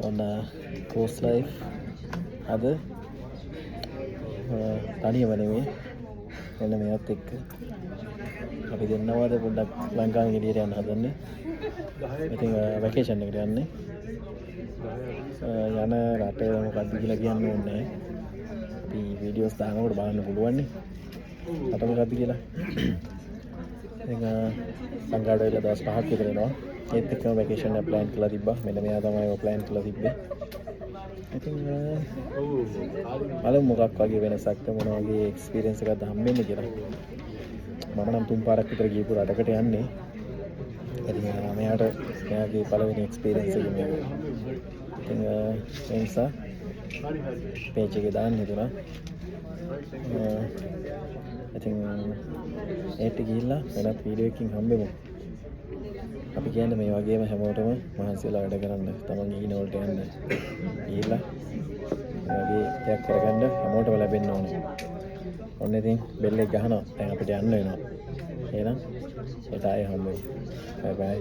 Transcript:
ඔන්න course life අද තනියම නෙමෙයි මෙන්න මෙයත් එක්ක අපි දෙන්නවද පොඩ්ඩක් ලංකාවෙන් එළියට යන්න හදන්නේ. ඉතින් වැකේෂන් එකට යන්නේ. යන රට මොකක්ද කියලා කියන්න ඕනේ නැහැ. අපි වීඩියෝස් දානකොට බලන්න පුළුවන් නේ. රට මොකක්ද කියලා. ඉතින් සංගාඩ වෙලා දවස් 5ක් විතර එනවා. ඒත් එක්කම වැකේෂන් එක ප්ලෑන් කරලා තිබ්බා. මෙන්න මෙයා තමයි ඔය ප්ලෑන් කරලා තිබ්බේ. ඉතින් බලමු මොකක් වගේ වෙනසක්ද මොන වගේ එක්ස්පීරියන්ස් එකක්ද හම්බෙන්නේ කියලා. මම නම් 3 පාරක් විතර ගිහපු රටකට යන්නේ. ඉතින් මෙයාගේ පළවෙනි එක්ස්පීරියන්ස් එක මේක. ඉතින් ඒ නිසා පේජ් එකේ දාන්න හිතුණා. ඉතින් ඒත් ගිහිල්ලා වෙනත් වීඩියෝ එකකින් හම්බෙමු. අපි කියන්නේ මේ වගේම හැමෝටම මහන්සියලා වැඩ කරන්න තමන් ඊන වලට යන්න. ගිහිල්ලා මේ වගේ දෙයක් කරගන්න හැමෝටම ලැබෙන්න ඕනේ. ඔන්න ඉතින් බෙල් එක ගහනවා. දැන් අපිට යන්න වෙනවා. එහෙනම් ඒත් ආයෙ හම්බෙමු. බයි බයි.